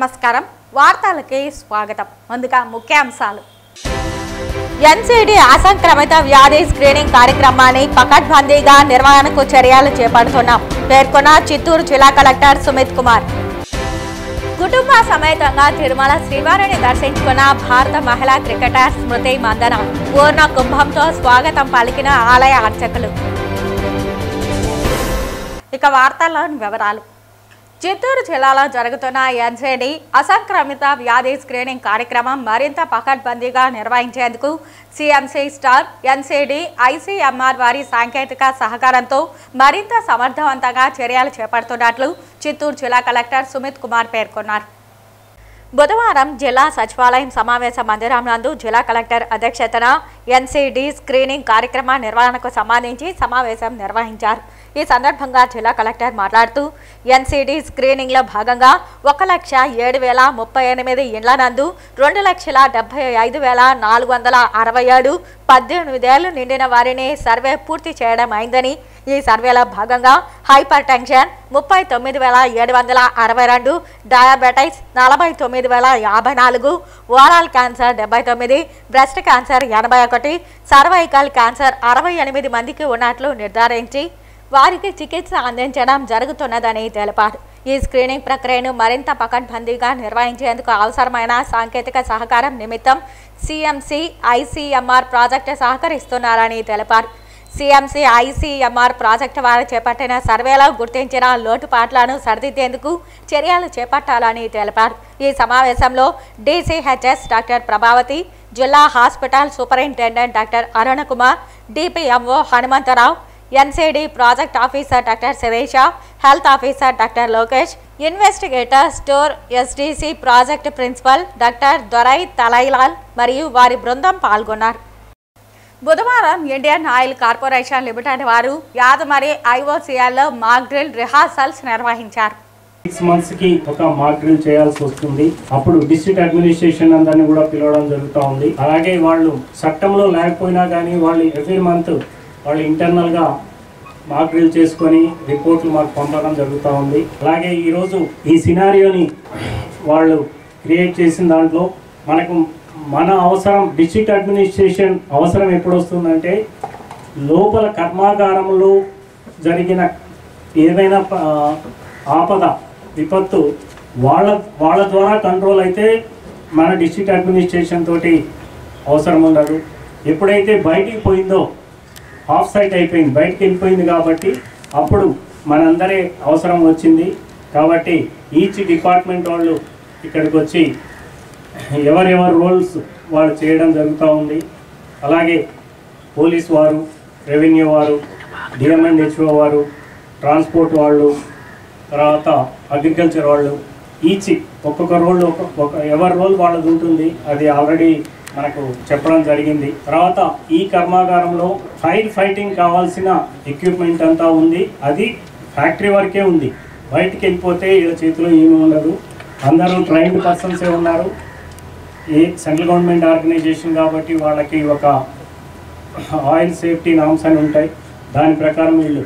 నమస్కారం వార్తలకి స్వాగతం ముందుగా ముఖ్యాంశాలు ఎన్సీడీ అసంక్రమిత వ్యాధి స్క్రీనింగ్ కార్యక్రమాన్ని పకడ్బందీగా నిర్వహణకు చర్యలు చేపడుతున్నాం పేర్కొన్న చిత్తూరు జిల్లా కలెక్టర్ సుమిత్ కుమార్ కుటుంబ సమేతంగా తిరుమల శ్రీవారిని దర్శించుకున్న భారత మహిళా క్రికెటర్ స్మృతి మందన పూర్ణ కుంభంతో స్వాగతం పలికిన ఆలయ అర్చకులు ఇక వార్తల్లోని వివరాలు చిత్తూరు జిల్లాలో జరుగుతున్న ఎన్సీడీ అసంక్రమిత వ్యాధి స్క్రీనింగ్ కార్యక్రమం మరింత పకడ్బందీగా నిర్వహించేందుకు సిఎంసి స్టార్ ఎన్సీడీ ఐసీఎంఆర్ వారి సాంకేతిక సహకారంతో మరింత సమర్థవంతంగా చర్యలు చేపడుతున్నట్లు చిత్తూరు జిల్లా కలెక్టర్ సుమిత్ కుమార్ పేర్కొన్నారు. బుధవారం జిల్లా సచివాలయం సమావేశ మందిరం నందు జిల్లా కలెక్టర్ అధ్యక్షతన ఎన్సీడీ స్క్రీనింగ్ కార్యక్రమ నిర్వహణకు సంబంధించి సమావేశం నిర్వహించారు. ఈ సందర్భంగా జిల్లా కలెక్టర్ మాట్లాడుతూ ఎన్సీడీ స్క్రీనింగ్లో భాగంగా 1,07,038 ఇండ్ల నందు 2,75,467 18 ఏళ్లు నిండిన వారిని సర్వే పూర్తి చేయడం అయిందని, ఈ సర్వేలో భాగంగా hyper tension 39,762, diabetes 49,054, oral cancer 79, breast cancer 81, cervical cancer 68 మందికి ఉన్నట్లు నిర్ధారించి వారికి చికిత్స అందించడం జరుగుతున్నదని తెలిపారు. ఈ స్క్రీనింగ్ ప్రక్రియను మరింత పకడ్బందీగా నిర్వహించేందుకు అవసరమైన సాంకేతిక సహకారం నిమిత్తం సిఎంసి ఐసీఎంఆర్ ప్రాజెక్టు సహకరిస్తున్నారని తెలిపారు. సిఎంసి ఐసీఎంఆర్ ప్రాజెక్టు వారు చేపట్టిన సర్వేలో గుర్తించిన లోటుపాట్లను సరిదిద్దేందుకు చర్యలు చేపట్టాలని తెలిపారు. ఈ సమావేశంలో డీసీహెచ్ఎస్ డాక్టర్ ప్రభావతి, జిల్లా hospital superintendent doctor Aruna Kumar, DPMO Hanumantharao, NCD project officer doctor Sirisha, health officer doctor Lokesh, investigator store SDC project principal doctor Dorai Talailal మరియు వారి బృందం పాల్గొన్నారు. బుధవారం ఇండియన్ ఆయిల్ కార్పొరేషన్ లిమిటెడ్ వారు యాదమరి ఐఓసీఎల్లో మాక్ డ్రిల్ రిహార్సల్స్ నిర్వహించారు. 6 months కి ఒక మాక్ డ్రిల్ చేయాల్సి వస్తుంది. అప్పుడు డిస్ట్రిక్ట్ అడ్మినిస్ట్రేషన్ అందరినీ కూడా పిలవడం జరుగుతూ ఉంది. అలాగే వాళ్ళు చట్టంలో లేకపోయినా కానీ వాళ్ళు ఎవ్రీ మంత్ వాళ్ళు ఇంటర్నల్గా మాక్ డ్రిల్ చేసుకొని రిపోర్ట్లు మాకు పంపడం జరుగుతూ ఉంది. అలాగే ఈరోజు ఈ సినారియోని వాళ్ళు క్రియేట్ చేసిన దాంట్లో మనకు మన అవసరం డిస్ట్రిక్ట్ అడ్మినిస్ట్రేషన్ అవసరం ఎప్పుడు వస్తుందంటే లోపల కర్మాగారంలో జరిగిన ఏదైనా ఆపద విపత్తు వాళ్ళ ద్వారా కంట్రోల్ అయితే మన డిస్ట్రిక్ట్ అడ్మినిస్ట్రేషన్ తోటి అవసరం ఉండదు. ఎప్పుడైతే బయటికి పోయిందో ఆఫ్ సైట్ అయిపోయింది, బయటికి వెళ్ళిపోయింది కాబట్టి అప్పుడు మనందరే అవసరం వచ్చింది. కాబట్టి ఈచ్ డిపార్ట్మెంట్ వాళ్ళు ఇక్కడికి వచ్చి ఎవరెవరు రోల్స్ వాళ్ళు చేయడం జరుగుతూ ఉంది. అలాగే పోలీస్ వారు, రెవెన్యూ వారు, డిఎంఎన్హెచ్ఓ వారు, ట్రాన్స్పోర్ట్ వాళ్ళు, తర్వాత అగ్రికల్చర్ వాళ్ళు, ఈచ్ ఒక్కొక్క రోల్ ఎవరి రోల్ వాళ్ళది ఉంటుంది. అది ఆల్రెడీ మనకు చెప్పడం జరిగింది. తర్వాత ఈ కర్మాగారంలో ఫైర్ ఫైటింగ్ కావాల్సిన ఎక్విప్మెంట్ అంతా ఉంది. అది ఫ్యాక్టరీ వరకే ఉంది. బయటికి వెళ్ళిపోతే వీళ్ళ చేతిలో ఏమీ ఉండదు. అందరూ ట్రైన్డ్ పర్సన్సే ఉన్నారు. ఏ సెంట్రల్ గవర్నమెంట్ ఆర్గనైజేషన్ కాబట్టి వాళ్ళకి ఒక ఆయిల్ సేఫ్టీ నామ్స్ అని ఉంటాయి. దాని ప్రకారం వీళ్ళు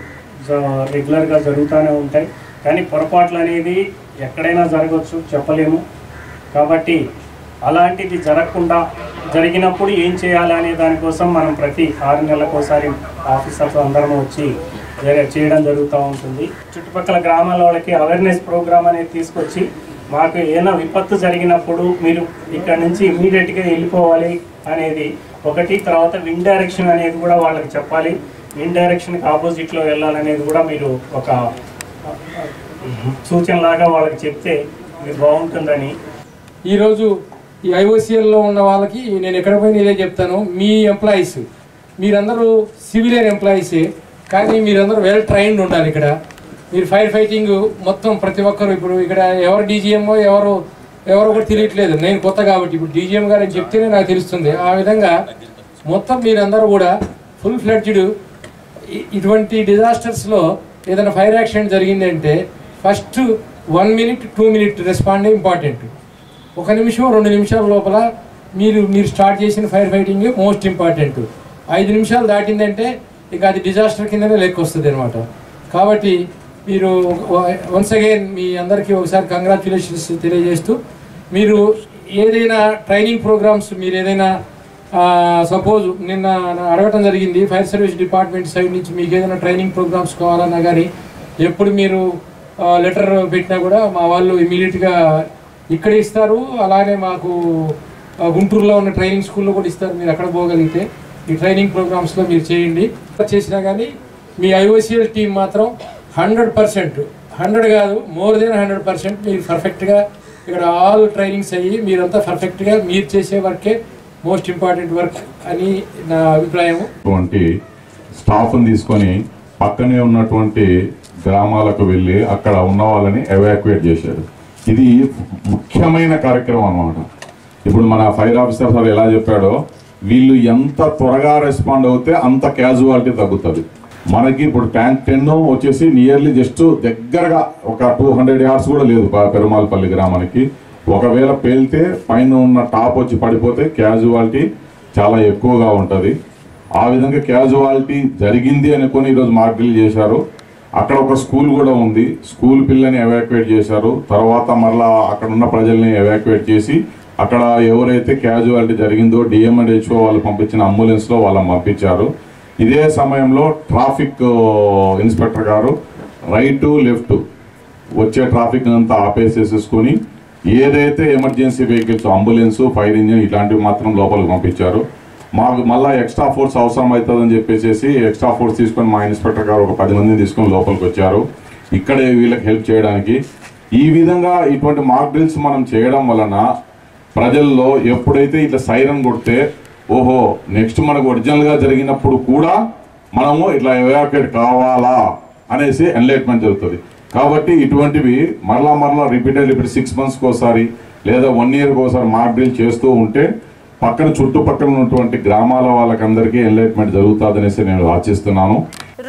రెగ్యులర్గా జరుగుతూనే ఉంటాయి. కానీ పొరపాట్లు అనేది ఎక్కడైనా జరగవచ్చు, చెప్పలేము. కాబట్టి అలాంటిది జరగకుండా జరిగినప్పుడు ఏం చేయాలి అనే దానికోసం మనం ప్రతి 6 నెలలకోసారి ఆఫీసర్స్ అందరం వచ్చి చేయడం జరుగుతూ ఉంటుంది. చుట్టుపక్కల గ్రామాల వాళ్ళకి అవేర్నెస్ ప్రోగ్రామ్ అనేది తీసుకొచ్చి మాకు ఏదైనా విపత్తు జరిగినప్పుడు మీరు ఇక్కడ నుంచి ఇమీడియట్గా వెళ్ళిపోవాలి అనేది ఒకటి. తర్వాత విండ్ డైరెక్షన్ అనేది కూడా వాళ్ళకి చెప్పాలి. విండ్ డైరెక్షన్కి ఆపోజిట్లో వెళ్ళాలనేది కూడా మీరు ఒక సూచనలాగా వాళ్ళకి చెప్తే మీరు బాగుంటుందని. ఈరోజు ఈ ఐఓసీఎల్లో ఉన్న వాళ్ళకి నేను ఎక్కడ పోయినా ఇదే చెప్తాను. మీ ఎంప్లాయీస్ మీరందరూ సివిలియన్ ఎంప్లాయీసే, కానీ మీరందరూ వెల్ ట్రైన్డ్ ఉండాలి. ఇక్కడ మీరు ఫైర్ ఫైటింగ్ మొత్తం ప్రతి ఒక్కరు ఇప్పుడు ఇక్కడ ఎవరు డీజీఎంఓ ఎవరో కూడా తెలియట్లేదు. నేను కొత్త కాబట్టి ఇప్పుడు డీజీఎం గారు చెప్తేనే నాకు తెలుస్తుంది. ఆ విధంగా మొత్తం మీరందరూ కూడా ఫుల్ ఫ్లెడ్జ్డ్ ఇటువంటి డిజాస్టర్స్లో ఏదైనా ఫైర్ యాక్సిడెంట్ జరిగిందంటే first 1 minute 2 minute respond important. 1 నిమిషం 2 నిమిషాల లోపల మీరు స్టార్ట్ చేసిన ఫైర్ ఫైటింగ్ మోస్ట్ ఇంపార్టెంట్. 5 నిమిషాలు దాటిందంటే ఇక అది డిజాస్టర్ కిందనే లెక్క వస్తుంది అనమాట. కాబట్టి మీరు వన్స్ అగైన్ మీ అందరికీ ఒకసారి కంగ్రాచ్యులేషన్స్ తెలియజేస్తూ, మీరు ఏదైనా ట్రైనింగ్ ప్రోగ్రామ్స్ మీరు ఏదైనా సపోజ్ నిన్న అడగటం జరిగింది ఫైర్ సర్వీస్ డిపార్ట్మెంట్ సైడ్ నుంచి మీకు ఏదైనా ట్రైనింగ్ ప్రోగ్రామ్స్ కావాలన్నా కానీ ఎప్పుడు మీరు లెటర్ పెట్టినా కూడా మా వాళ్ళు ఇమీడియట్గా ఇక్కడ ఇస్తారు. అలానే మాకు గుంటూరులో ఉన్న ట్రైనింగ్ స్కూల్లో కూడా ఇస్తారు. మీరు అక్కడ పోగలిగితే ఈ ట్రైనింగ్ ప్రోగ్రామ్స్లో మీరు చేయండి. చేసినా కానీ మీ ఐఓసిఎల్ టీం మాత్రం 100%, 100 కాదు మోర్ దెన్ 100% మీరు పర్ఫెక్ట్గా ఇక్కడ ఆల్ ట్రైనింగ్స్ అయ్యి మీరంతా పర్ఫెక్ట్గా మీరు చేసే వర్కే మోస్ట్ ఇంపార్టెంట్ వర్క్ అని నా అభిప్రాయము. స్టాఫ్ని తీసుకొని పక్కనే ఉన్నటువంటి గ్రామాలకు వెళ్ళి అక్కడ ఉన్న వాళ్ళని ఎవాక్యుయేట్ చేశారు. ఇది ముఖ్యమైన కార్యక్రమం అన్నమాట. ఇప్పుడు మన ఫైర్ ఆఫీసర్ సార్ ఎలా చెప్పాడో, వీళ్ళు ఎంత త్వరగా రెస్పాండ్ అవుతే అంత క్యాజువాలిటీ తగ్గుతుంది. మనకి ఇప్పుడు ట్యాంక్ 10 వచ్చేసి నియర్లీ జస్ట్ దగ్గరగా ఒక 200 yards కూడా లేదు పెరుమాలపల్లి గ్రామానికి. ఒకవేళ పేలితే పైన ఉన్న టాప్ వచ్చి పడిపోతే క్యాజువాలిటీ చాలా ఎక్కువగా ఉంటుంది. ఆ విధంగా క్యాజువాలిటీ జరిగింది అనుకొని ఈరోజు మాక్ డ్రిల్ చేశారు. అక్కడ ఒక స్కూల్ కూడా ఉంది, స్కూల్ పిల్లని ఎవాక్యుయేట్ చేశారు. తర్వాత మళ్ళా అక్కడ ఉన్న ప్రజల్ని ఎవాక్యుయేట్ చేసి అక్కడ ఎవరైతే క్యాజువాలిటీ జరిగిందో డిఎంఎండ్హెచ్ఓ వాళ్ళు పంపించిన అంబులెన్స్లో వాళ్ళని పంపించారు. ఇదే సమయంలో ట్రాఫిక్ ఇన్స్పెక్టర్ గారు రైట్ లెఫ్ట్ వచ్చే ట్రాఫిక్ అంతా ఆపేసేసుకొని ఏదైతే emergency vehicles ambulance fire engine ఇట్లాంటివి మాత్రం లోపలికి పంపించారు. మాకు మళ్ళీ ఎక్స్ట్రా ఫోర్స్ అవసరం అవుతుందని చెప్పేసి ఎక్స్ట్రా ఫోర్స్ తీసుకొని మా ఇన్స్పెక్టర్ గారు ఒక 10 మందిని తీసుకొని లోపలికి వచ్చారు ఇక్కడే వీళ్ళకి హెల్ప్ చేయడానికి. ఈ విధంగా ఇటువంటి మాక్ డ్రిల్స్ మనం చేయడం వలన ప్రజల్లో ఎప్పుడైతే ఇట్లా సైరన్ కొడితే ఓహో నెక్స్ట్ మనకు ఒరిజినల్గా జరిగినప్పుడు కూడా మనము ఇట్లా ఎవాక్యుయేట్ కావాలా అనేసి ఎన్లైట్మెంట్ జరుగుతుంది. కాబట్టి ఇటువంటివి మరలా రిపీటెడ్ 6 monthsకి ఒకసారి లేదా 1 yearకి ఒకసారి మాక్ డ్రిల్ చేస్తూ ఉంటే పక్కన చుట్టుపక్కల ఉన్నటువంటి గ్రామాల వాళ్ళకందరికీ ఎన్లైట్మెంట్ జరుగుతుందనేసి నేను ఆశిస్తున్నాను.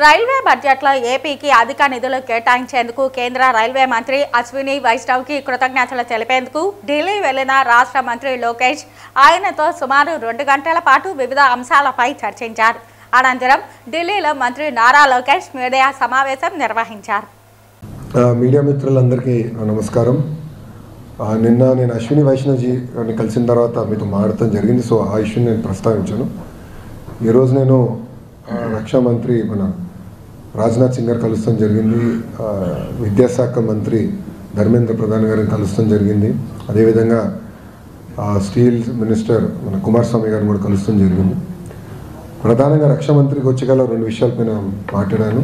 రైల్వే బడ్జెట్లో ఏపీకి అధిక నిధులు కేటాయించేందుకు కేంద్ర రైల్వే మంత్రి అశ్విని వైష్ణవ్కి కృతజ్ఞతలు తెలిపేందుకు ఢిల్లీ వెళ్లిన రాష్ట్ర మంత్రి లోకేష్ ఆయనతో సుమారు 2 గంటల పాటు వివిధ అంశాలపై చర్చించారు. అనంతరం ఢిల్లీలో మంత్రి నారా లోకేష్ మీడియా సమావేశం నిర్వహించారు. మీడియా మిత్రులందరికీ నమస్కారం. నిన్న నేను అశ్విని వైష్ణవ్జీ గారిని కలిసిన తర్వాత మీతో మాట్లాడటం జరిగింది. సో ఆ ఇష్యూని నేను ప్రస్తావించాను. ఈరోజు నేను రక్షా మంత్రి మన రాజ్నాథ్ సింగ్ గారు కలుస్తాం జరిగింది, విద్యాశాఖ మంత్రి ధర్మేంద్ర ప్రధాన్ గారిని కలుస్తాం జరిగింది, అదేవిధంగా స్టీల్ మినిస్టర్ మన కుమారస్వామి గారిని కూడా కలుస్తాం జరిగింది. ప్రధానంగా రక్షా మంత్రికి వచ్చేగల 2 విషయాలపై మాట్లాడాను.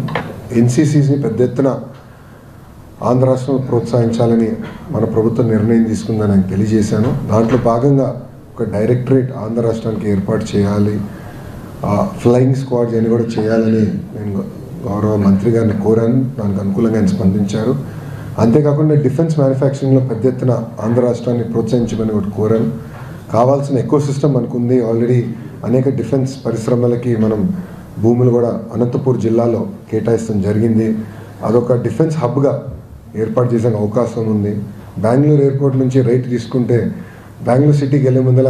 ఎన్సీసీని పెద్ద ఎత్తున ఆంధ్ర రాష్ట్రం ప్రోత్సహించాలని మన ప్రభుత్వం నిర్ణయం తీసుకుందని నేను తెలియజేశాను. దాంట్లో భాగంగా ఒక డైరెక్టరేట్ ఆంధ్ర రాష్ట్రానికి ఏర్పాటు చేయాలి, ఫ్లయింగ్ స్క్వాడ్స్ అని కూడా చేయాలని నేను గౌరవ మంత్రి గారిని కోరాను. దానికి అనుకూలంగా ఆయన స్పందించారు. అంతేకాకుండా డిఫెన్స్ మ్యానుఫ్యాక్చరింగ్లో పెద్ద ఎత్తున ఆంధ్ర రాష్ట్రాన్ని ప్రోత్సహించమని ఒకటి కోరాను. కావాల్సిన ఎకో సిస్టమ్ అనుకుంది. ఆల్రెడీ అనేక డిఫెన్స్ పరిశ్రమలకి మనం భూములు కూడా అనంతపూర్ జిల్లాలో కేటాయిస్తాం జరిగింది. అదొక డిఫెన్స్ హబ్గా ఏర్పాటు చేసే అవకాశం ఉంది. బెంగళూరు ఎయిర్పోర్ట్ నుంచి రైట్ తీసుకుంటే బెంగళూరు సిటీకి వెళ్ళే ముందల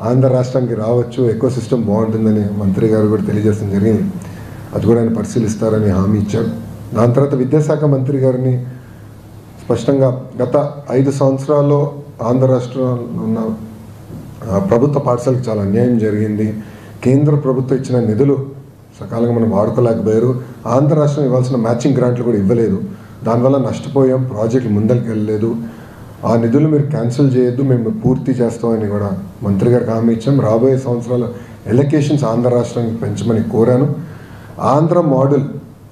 ఆంధ్ర రాష్ట్రానికి రావచ్చు, ఎకో సిస్టమ్ బాగుంటుందని మంత్రి గారు కూడా తెలియజేయడం జరిగింది. అది కూడా ఆయన పరిశీలిస్తారని హామీ ఇచ్చారు. దాని తర్వాత విద్యాశాఖ మంత్రి గారిని స్పష్టంగా గత 5 సంవత్సరాల్లో ఆంధ్ర రాష్ట్రంలో ఉన్న ప్రభుత్వ పాఠశాలకు చాలా అన్యాయం జరిగింది. కేంద్ర ప్రభుత్వం ఇచ్చిన నిధులు సకాలంగా మనం వాడుకోలేకపోయారు. ఆంధ్ర రాష్ట్రం ఇవ్వాల్సిన మ్యాచింగ్ గ్రాంట్లు కూడా ఇవ్వలేదు. దానివల్ల నష్టపోయాం, ప్రాజెక్టులు ముందరికి వెళ్ళలేదు. ఆ నిధులు మీరు క్యాన్సిల్ చేయొద్దు, మేము పూర్తి చేస్తామని కూడా మంత్రి గారికి హామీ ఇచ్చాం. రాబోయే సంవత్సరాల ఎలకేషన్స్ ఆంధ్ర రాష్ట్రానికి పెంచమని కోరాను. ఆంధ్ర మోడల్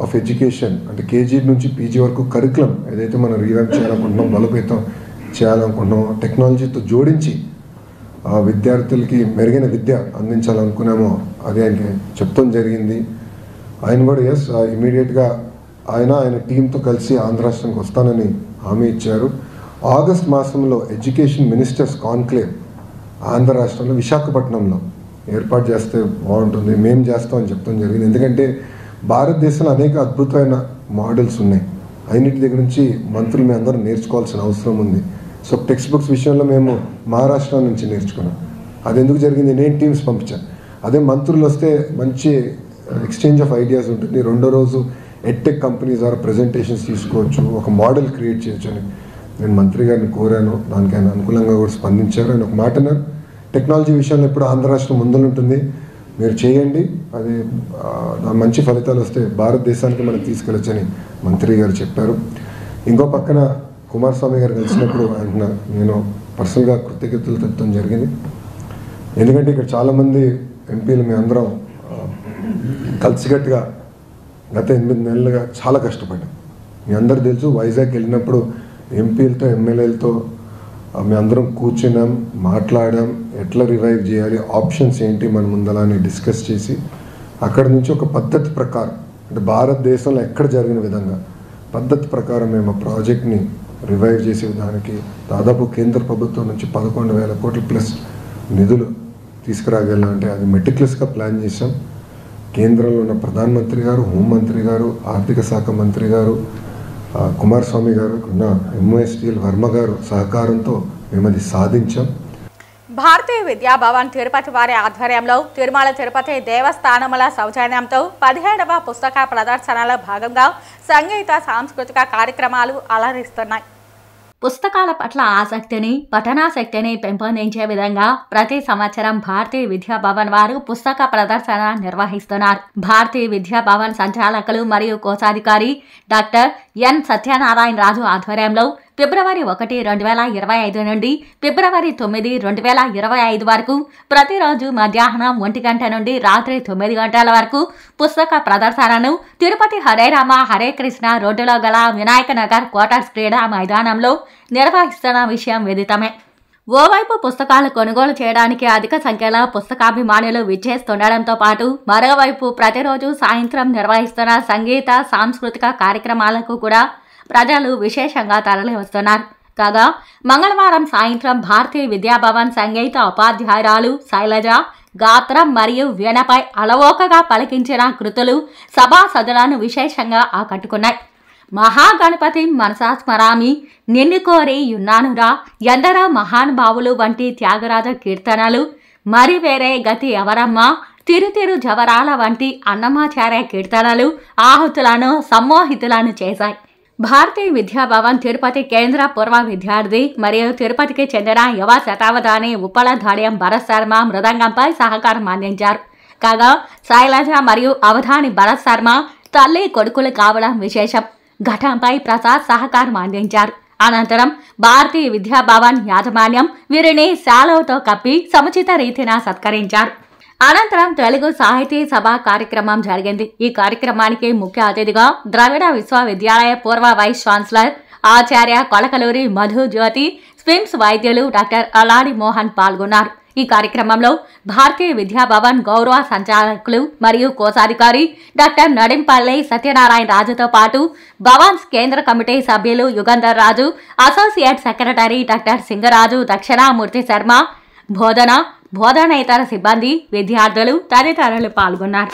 ఆఫ్ ఎడ్యుకేషన్ అంటే కేజీ నుంచి పీజీ వరకు కరికులం ఏదైతే మనం రీవ్యాంప్ చేయాలనుకుంటున్నాం, బలోపేతం చేయాలనుకుంటున్నాం, టెక్నాలజీతో జోడించి విద్యార్థులకి మెరుగైన విద్య అందించాలనుకున్నామో అది ఆయనకి చెప్తాం జరిగింది. ఆయన కూడా ఇమీడియట్గా ఆయన టీంతో కలిసి ఆంధ్ర రాష్ట్రానికి వస్తానని హామీ ఇచ్చారు. ఆగస్ట్ మాసంలో ఎడ్యుకేషన్ మినిస్టర్స్ కాన్క్లేవ్ ఆంధ్ర రాష్ట్రంలో విశాఖపట్నంలో ఏర్పాటు చేస్తే బాగుంటుంది, మేము చేస్తామని చెప్తాం జరిగింది. ఎందుకంటే భారతదేశంలో అనేక అద్భుతమైన మోడల్స్ ఉన్నాయి. అన్నిటి దగ్గర నుంచి మంత్రులు మేము అందరూ నేర్చుకోవాల్సిన అవసరం ఉంది. సో టెక్స్ట్ బుక్స్ విషయంలో మేము మహారాష్ట్ర నుంచి నేర్చుకున్నాం. అది ఎందుకు జరిగింది, నేను టీమ్స్ పంపించాను. అదే మంత్రులు వస్తే మంచి ఎక్స్చేంజ్ ఆఫ్ ఐడియాస్ ఉంటుంది. 2వ రోజు ఎడ్టెక్ కంపెనీస్ ద్వారా ప్రజెంటేషన్స్ తీసుకోవచ్చు, ఒక మోడల్ క్రియేట్ చేయొచ్చు అని నేను మంత్రి గారిని కోరాను. దానికి ఆయన అనుకూలంగా కూడా స్పందించారు. ఆయన ఒక మాట అన్నారు, టెక్నాలజీ విషయంలో ఎప్పుడు ఆంధ్ర రాష్ట్రం ముందుంటుంది, మీరు చేయండి, అది మంచి ఫలితాలు వస్తే భారతదేశానికి మనం తీసుకెళ్ళొచ్చని మంత్రి గారు చెప్పారు. ఇంకో పక్కన కుమారస్వామి గారు కలిసినప్పుడు ఆయన నేను పర్సనల్గా కృతజ్ఞతలు తెప్పడం జరిగింది. ఎందుకంటే ఇక్కడ చాలామంది ఎంపీలు మీ అందరం కలిసికట్టుగా గత 8 నెలలుగా చాలా కష్టపడ్డాం. మీ అందరు తెలుసు, వైజాగ్ వెళ్ళినప్పుడు ఎంపీలతో ఎమ్మెల్యేలతో మీ అందరం కూర్చున్నాం, మాట్లాడాం, ఎట్లా రివైవ్ చేయాలి, ఆప్షన్స్ ఏంటి మన ముందలా అని డిస్కస్ చేసి అక్కడ నుంచి ఒక పద్ధతి ప్రకారం, అంటే భారతదేశంలో ఎక్కడ జరిగిన విధంగా పద్ధతి ప్రకారం మేము ఆ ప్రాజెక్ట్ని రివైవ్ చేసే విధానికి దాదాపు కేంద్ర ప్రభుత్వం నుంచి 11,000 కోట్ల ప్లస్ నిధులు తీసుకురాగలంటే అది మెటిక్యులస్గా ప్లాన్ చేసాం. కేంద్రంలో ఉన్న ప్రధానమంత్రి గారు, హోంమంత్రి గారు, ఆర్థిక శాఖ మంత్రి గారు, కుమారస్వామి గారు, ఉన్న ఎంఓఎస్టీఎల్ వర్మ గారు సహకారంతో మేము అది సాధించాం. భారతీయ విద్యాభవన్ తిరుపతి వారి ఆధ్వర్యంలో తిరుమల తిరుపతి దేవస్థానముల సౌజన్యంతో 17వ పుస్తక ప్రదర్శనలో భాగంగా సంగీత సాంస్కృతిక కార్యక్రమాలు అలరిస్తున్నాయి. పుస్తకాల పట్ల ఆసక్తిని, పఠనాసక్తిని పెంపొందించే విధంగా ప్రతి సంవత్సరం భారతీయ విద్యాభవన్ వారు పుస్తక ప్రదర్శన నిర్వహిస్తున్నారు. భారతీయ విద్యాభవన్ సంచాలకులు మరియు కోశాధికారి డాక్టర్ ఎన్ సత్యనారాయణ రాజు ఆధ్వర్యంలో ఫిబ్రవరి 1, 2025 నుండి ఫిబ్రవరి 9, 2025 వరకు ప్రతిరోజు మధ్యాహ్నం 1 గంట నుండి రాత్రి 9 గంటల వరకు పుస్తక ప్రదర్శనను తిరుపతి హరే రామ హరే కృష్ణ రోడ్డులో గల వినాయక నగర్ క్వార్టర్స్ క్రీడా మైదానంలో నిర్వహిస్తున్న విషయం విదితమే. ఓవైపు పుస్తకాలు కొనుగోలు చేయడానికి అధిక సంఖ్యలో పుస్తకాభిమానులు విచ్చేస్తుండడంతో పాటు మరోవైపు ప్రతిరోజు సాయంత్రం నిర్వహిస్తున్న సంగీత సాంస్కృతిక కార్యక్రమాలకు కూడా ప్రజలు విశేషంగా తరలి వస్తున్నారు. కాగా మంగళవారం సాయంత్రం భారతీయ విద్యాభవన్ సంగీత ఉపాధ్యాయురాలు శైలజ గాత్రం మరియు వీణపై అలవోకగా పలికించిన కృతులు సభాసదులను విశేషంగా ఆకట్టుకున్నాయి. మహాగణపతి మనసా స్మరామి, నిన్ను కోరి యున్నానురా, ఎందరో మహానుభావులు వంటి త్యాగరాజ కీర్తనలు, మరి వేరే గతి ఎవరమ్మా, తిరుతిరు జవరాల వంటి అన్నమాచార్య కీర్తనలు ఆహుతులను సమ్మోహితులను చేశాయి. భారతీయ విద్యాభవన్ తిరుపతి కేంద్ర పూర్వ విద్యార్థి మరియు తిరుపతికి చెందిన యువ శతావధాని ఉప్పల ధాడ్యం భరత్ శర్మ మృదంగంపై సహకారం అందించారు. కాగా శైలజ మరియు అవధాని భరత్ శర్మ తల్లి కొడుకులు కావడం విశేషం. ఘటంపై ప్రసాద్ సహకారం అందించారు. అనంతరం భారతీయ విద్యాభవన్ యాజమాన్యం వీరిని శాలువతో కప్పి సముచిత రీతిన సత్కరించారు. అనంతరం తెలుగు సాహితీ సభ కార్యక్రమం జరిగింది. ఈ కార్యక్రమానికి ముఖ్య అతిథిగా ద్రవిడ విశ్వవిద్యాలయ పూర్వ వైస్ ఛాన్సలర్ ఆచార్య కొలకలూరి మధు జ్యోతి, స్విమ్స్ వైద్యులు డాక్టర్ అలాడి మోహన్ పాల్గొన్నారు. ఈ కార్యక్రమంలో భారతీయ విద్యాభవన్ గౌరవ సంచాలకులు మరియు కోశాధికారి డాక్టర్ నడింపల్లి సత్యనారాయణ రాజుతో పాటు భవన్స్ కేంద్ర కమిటీ సభ్యులు Yugandhar Raju, associate secretary doctor Singaraju Dakshinamurthy Sharma, బోధనేతర సిబ్బంది, విద్యార్థులు తదితరులు పాల్గొన్నారు.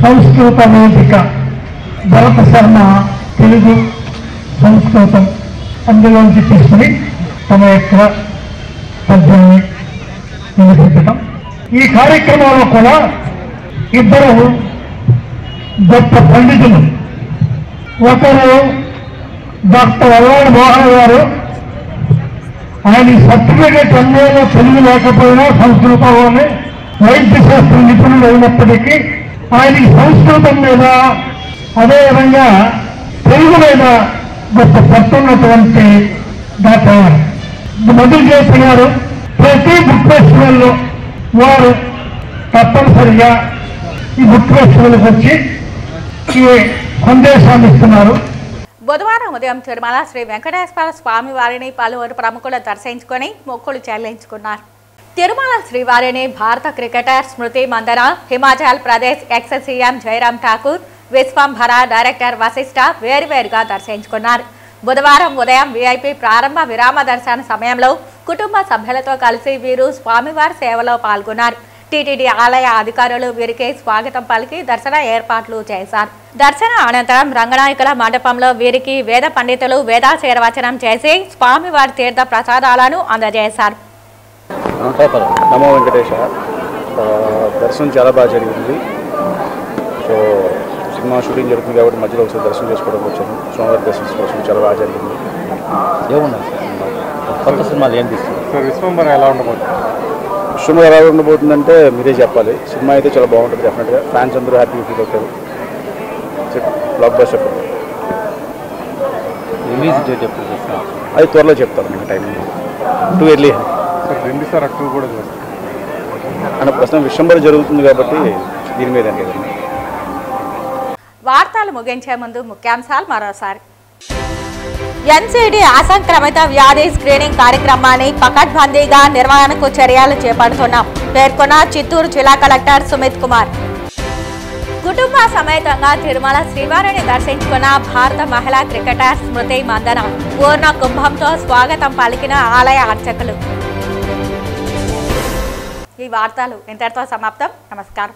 సంస్కృత వేదిక భరత శర్మ తెలుగు సంస్కృతం అందులోంచి తీసుకుని తమ యొక్క పద్యాన్ని వినిపించటం. ఈ కార్యక్రమంలో కూడా ఇద్దరు గొప్ప పండితులు, ఒకరు డాక్టర్ అల్లాడి మోహన్ గారు, ఆయన సర్టిఫికేట్ అన్నేలో తెలుగు లేకపోయినా సంస్కృతంలోనే వైద్య శాస్త్ర నిపుణులు అయినప్పటికీ ఆయనకి సంస్కృతం మీద అదేవిధంగా తెలుగు మీద గొప్ప పట్టున్నటువంటి డాక్టర్ మధు జ్యోతి గారు ప్రతి బుక్ ఫెస్టివల్లో వారు తప్పనిసరిగా ఈ బుక్ ఫెస్టివల్కి వచ్చి ఈ సందేశాన్ని ఇస్తున్నారు. బుధవారం ఉదయం తిరుమల శ్రీ వెంకటేశ్వర స్వామి వారిని పలువురు ప్రముఖులు దర్శించుకొని మొక్కులు చెల్లించుకున్నారు. తిరుమల శ్రీవారిని భారత cricketer Smriti Mandhana, Himachal Pradesh ex CM Jairam Thakur, Vishwambhara director Vashishta వేరువేరుగా దర్శించుకున్నారు. బుధవారం ఉదయం వీఐపీ ప్రారంభ విరామ దర్శన సమయంలో కుటుంబ సభ్యులతో కలిసి వీరు స్వామివారి సేవలో పాల్గొన్నారు. టీటీడీ ఆలయ అధికారులు వీరికి స్వాగతం పలికి దర్శన ఏర్పాట్లు చేశారు. దర్శన అనంతరం రంగనాయకుల మండపంలో వీరికి వేద పండితులు వేదాశీర్వచనం చేసి స్వామివారి తీర్థ ప్రసాదాలను అందజేశారు. నమో వెంకటేశ. దర్శనం చాలా బాగా జరిగింది. సో సినిమా షూటింగ్ జరుగుతుంది కాబట్టి మధ్యలో ఒకసారి దర్శనం చేసుకోవడానికి వచ్చాను. స్వామివారి దర్శనం కోసం చాలా బాగా జరిగింది. ఏమున్నాయి కొత్త సినిమాలు ఏం తీస్తుంది సార్? విశ్వంబర ఎలా ఉండబోతుంది? విశ్వంబర ఎలా ఉండబోతుందంటే మీరే చెప్పాలి. సినిమా అయితే చాలా బాగుంటుంది డెఫినెట్గా. ఫ్యాన్స్ అందరూ హ్యాపీగా ఫీల్ అవుతారు. బ్లాక్ బస్టర్ రిలీజ్ డేట్ ఎప్పుడు చేస్తారు? అది త్వరలో చెప్తాను మీకు time. Too early sir October కూడా అన్న ప్రస్తుతం విశ్వంబర జరుగుతుంది కాబట్టి దీని మీద వార్తలు ముగించే ముందు ముఖ్యాంశాలు మరోసారి. ఎన్సీడీ అసంక్రమిత వ్యాధి స్క్రీనింగ్ కార్యక్రమాన్ని పకడ్బందీగా నిర్వహణకు చర్యలు చేపడుతున్నాం పేర్కొన్న చిత్తూరు జిల్లా కలెక్టర్ సుమిత్ కుమార్. కుటుంబ సమేతంగా తిరుమల శ్రీవారిని దర్శించుకున్న భారత మహిళా క్రికెటర్ స్మృతి మందన పూర్ణ కుంభంతో స్వాగతం పలికిన ఆలయ అర్చకులు. ఈ వార్తలు ఇంతటితో సమాప్తం. నమస్కారం.